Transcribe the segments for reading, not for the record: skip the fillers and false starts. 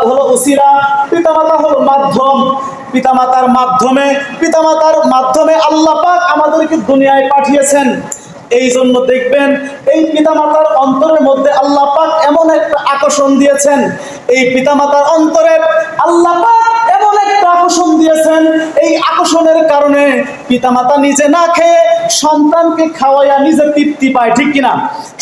হলো উসিলা, পিতামাতা হলো মাধ্যম। পিতামাতার মাধ্যমে আল্লাহ পাক আমাদেরকে দুনিয়ায় পাঠিয়েছেন। এই জন্য দেখবেন এই পিতামাতার অন্তরের মধ্যে আল্লাহ পাক এমন একটা আকর্ষণ দিয়েছেন, এই পিতামাতার অন্তরে আল্লাহ পাক এমন একটা আকর্ষণ দিয়েছেন, এই আকর্ষণের কারণে পিতামাতা নিজে না খেয়ে সন্তানকে খাওয়াইয়া নিজে তৃপ্তি পায়, ঠিক কিনা?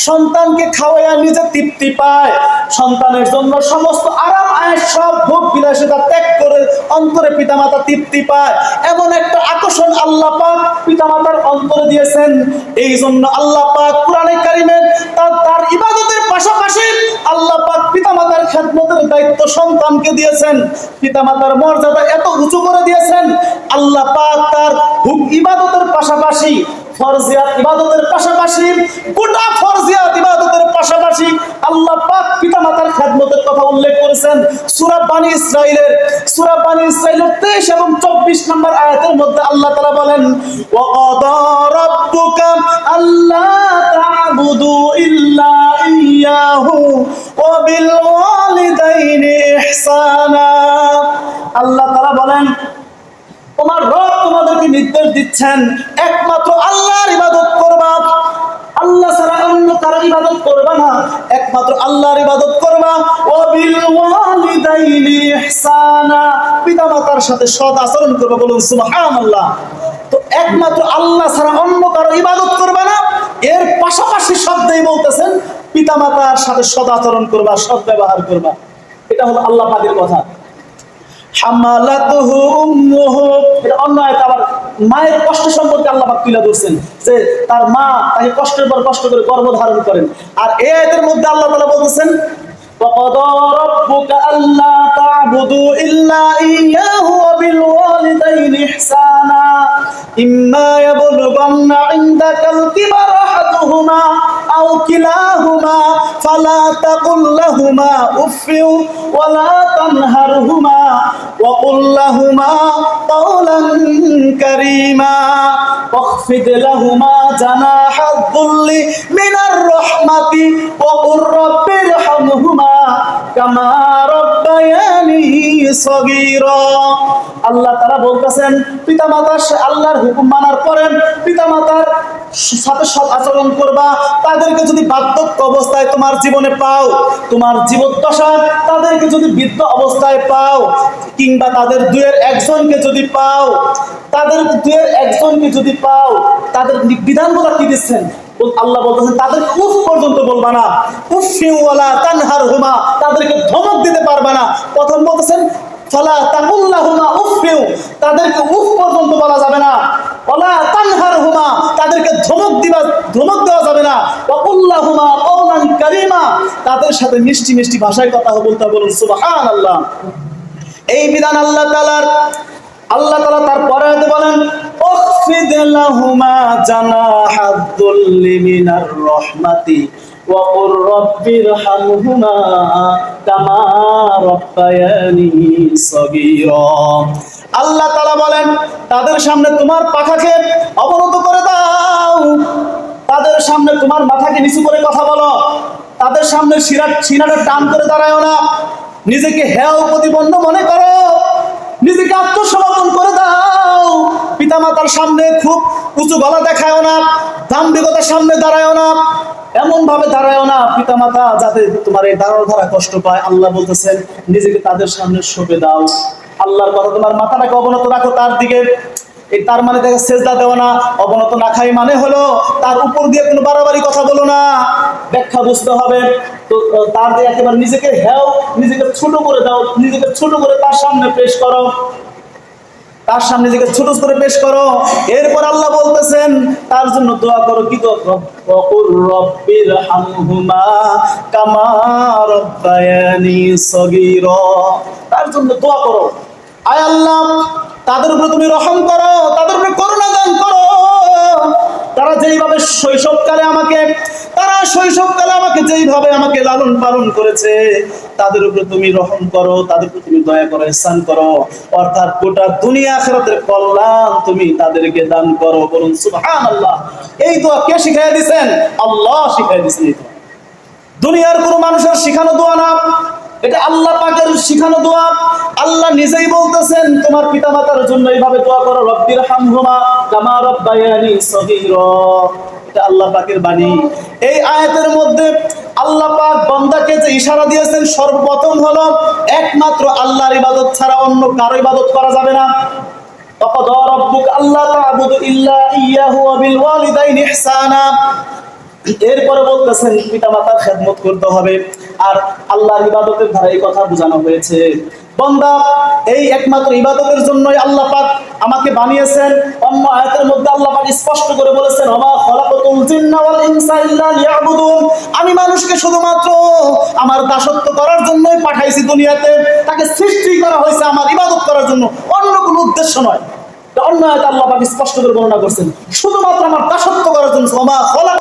সন্তানকে খাওয়াইয়া নিজে তৃপ্তি পায়, সন্তানের জন্য সমস্ত আরাম আয়েশ সব ভোগ বিলাসিতা ত্যাগ করে অন্তরে পিতামাতা তৃপ্তি পায়, এমন একটা আকর্ষণ আল্লাহ পাক পিতামাতার অন্তরে দিয়েছেন। এই জন্য আল্লাহ পাক কোরআনে কারিমে তার ইবাদতের পাশাপাশি আল্লাহ পাক পিতামাতার খেদমতের দায়িত্ব সন্তানকে দিয়েছেন। পিতামাতার মর্যাদা এত উঁচু করে দিয়েছেন, আল্লাহ পাক তার ইবাদতের পাশাপাশি ফরজিয়াত ইবাদতের পাশাপাশি গোটা ফরজিয়াত ইবাদতের পাশাপাশি আল্লাহ পাক পিতামাতার খেদমতের কথা উল্লেখ করেছেন। সূরা বানী ইসরাঈলের 23 এবং 24 নম্বর আয়াতের মধ্যে আল্লাহ তাআলা বলেন, ওয়া ক্বাদা রাব্বুকা আল্লা তা'বুদু ইল্লা ইয়্যাহু ওয়া বিল ওয়ালিদাইনি ইহসানা। আল্লাহ তাআলা বলেন, তোমার রব তোমাদেরকে নির্দেশ দিচ্ছেন একমাত্র আল্লাহর ইবাদত করবা, আল্লাহ ছাড়া অন্য কারো ইবাদত করবা না, একমাত্র আল্লাহর ইবাদত করবা। ওয়া বিল ওয়ালিদাইনি ইহসানা, পিতামাতার সাথে সৎ আচরণ করবা। বলুন সুবহানাল্লাহ। তো একমাত্র আল্লাহ ছাড়া অন্য কারো ইবাদত করবা না, এর পাশাপাশি শব্দেই বলতেছেন পিতামাতার সাথে সৎ আচরণ করবা, সৎ ব্যবহার করবা। এটা হলো আল্লাহ পাকের কথা। হামালাতুহু উম্মুহু, এটা অন্য আয়াত আবার মায়ের কষ্ট সম্পর্কে আল্লাহ পাক তুলে ধরছেন যে তার মা তাকে কষ্টের পর কষ্ট করে গর্ভ ধারণ করেন। আর এই আয়াতের মধ্যে আল্লাহ তাআলা বলতেছেন, ওয়া ক্বাদা রাব্বুকা আল্লা তা'বুদু ইল্লা ইয়্যাহু ওয়া বিল ওয়ালিদাইনি ইহসানা ইম্মা ইয়াবলুগান্না ইনদাকাল কিবারা আহাদুহুমা আও কিলাহুমা ফালা তাকুল লাহুমা উফফিন ওয়া লা তানহারহুমা ওয়া কুল লাহুমা কাওলান কারীমা ওয়াখফিদ লাহুমা জানাহাদ যুল্লি মিনার রাহমাতি ওয়া কুর রাব্বিরহামহুমা কামা রাব্বায়ানি সগীরা। আল্লাহ তাআলা বলতেছেন পিতামাতার আল্লাহর হুকুম মানার পরে পিতামাতার সাথে সৎ আচরণ করবা। তাদেরকে যদি বার্ধক্য অবস্থায় তোমার জীবনে পাও, তোমার জীবদ্দশায় তাদেরকে যদি বৃদ্ধ অবস্থায় পাও, কিংবা তাদের দুয়ের একজনকে যদি পাও, তাদের বিধানগুলো কি দিচ্ছেন আল্লাহ বলতেছেন, তাদেরকে উফ পর্যন্ত বলবা না, উফফি ওয়ালা তানহারহুমা, তাদেরকে ধমক দিতে পারবা না। প্রথম বলতেছেন ফালা তাকুল্লাহুমা উফফিউ, তাদেরকে উফ পর্যন্ত বলা যাবে না। ওয়ালা তানহারহুমা, তাদেরকে ধমক দেওয়া যাবে না। ওয়াকুল্লাহুমা কাওলান কারীমা, তাদের সাথে মিষ্টি মিষ্টি ভাষায় কথা বলতে হবে। বলুন সুবহানাল্লাহ। এই বিধান আল্লাহ তাআলা তারপরে বলেন, ওয়াখফিদ লাহুমা জানাহাদ যুল্লি মিনার রাহমাতি ওয়া কুর রাব্বিরহামহুমা কামা রাব্বায়ানি সগীরা। আল্লাহ তাআলা বলেন, তাদের সামনে তোমার পাখাকে অবনত করে দাও, তাদের সামনে তোমার মাথাকে নিচু করে কথা বলো, তাদের সামনে সিনাটা টান করে দাঁড়ায়ও না, নিজেকে হেয় প্রতিপন্ন মনে করো, নিজেকে আত্মসমর্পণ করে দাও। পিতামাতার সামনে খুব উঁচু গলা দেখায়ও না, দাম্ভিকতার সামনে দাঁড়ায়ও না, এমন ভাবে দাঁড়ায়ও না পিতামাতা যাতে তোমার এই দাঁড়ানো ধারা কষ্ট পায়। আল্লাহ বলতেছেন নিজেকে তাদের সামনে সঁপে দাও। আল্লাহর কথা, তোমার মাথাটাকে অবনত রাখো তার দিকে। তার মানে তাকে সেজদা দেওয়া না, অবনত না খাই মানে হলো তার উপর দিয়ে কোনো বাড়াবাড়ি কথা বলো না, ব্যাখ্যা বুঝতে হবে। তো তার দিয়ে একেবারে নিজেকে হেও, নিজেকে ছোট করে দাও, নিজেকে ছোট করে তার সামনে পেশ করো, তার সামনে নিজেকে ছোট করে পেশ করো। এরপর আল্লাহ বলতেছেন তার জন্য দোয়া করো, কি দোয়া করো? ওয়াকুর রাব্বিরহামহুমা কামা রাব্বায়ানি সগীরা, তার জন্য দোয়া করো। আয় আল্লাহ, তাদের উপরে তুমি রহম করো, তাদের উপরে করুণা দান করো। তারা যেইভাবে শৈশবকালে আমাকে যেইভাবে আমাকে লালন পালন করেছে, তাদের উপরে তুমি রহম করো, তাদের উপরে তুমি দয়া করো, ইহসান করো, অর্থাৎ গোটা দুনিয়া আখিরাতের কল্যাণ তুমি তাদেরকে দান করো। বলুন সুবহানাল্লাহ। এই দোয়া কে শিখাইয়া দিয়েছেন? আল্লাহ শিখাইয়া দিয়েছেন। এই দোয়া দুনিয়ার কোনো মানুষের শিখানো দোয়া না, এটা আল্লাহ পাকের শিখানো দোয়া। আল্লাহ নিজেই বলতেছেন তোমার পিতামাতার জন্য এইভাবে দোয়া করো, রব্বির হামহুমা কামা রাব্বায়ানি সগীরা। এটা আল্লাহ পাকের বাণী। এই আয়াতের মধ্যে আল্লাহ পাক বান্দাকে যে ইশারা দিয়েছেন সর্বপ্রথম হলো একমাত্র আল্লাহর ইবাদত ছাড়া অন্য কারো ইবাদত করা যাবে না। وقضى ربك ألا تعبدوا إلا إياه وبالوالدين إحسانا। এরপরে বলতেছেন পিতামাতার খেদমত করতে হবে। আর আল্লাহর ইবাদতের দ্বারা এই কথা বোঝানো হয়েছে বান্দা এই একমাত্র ইবাদতের জন্যই আল্লাহ পাক আমাকে বানিয়েছেন। অন্য আয়াতের মধ্যে আল্লাহ পাক স্পষ্ট করে বলেছেন ওমা খলাকাতুল জিন্না ওয়াল ইনসা ইল্লা লিয়াবুদুন, আমি মানুষকে শুধুমাত্র আমার দাসত্ব করার জন্যই পাঠাইছি দুনিয়াতে। তাকে সৃষ্টি করা হয়েছে আমার ইবাদত করার জন্য, অন্য কোনো উদ্দেশ্য নয়। অন্য আয়াতে আল্লাহ পাক স্পষ্ট করে বর্ণনা করছেন শুধুমাত্র আমার দাসত্ব করার জন্য। ওমা খলাক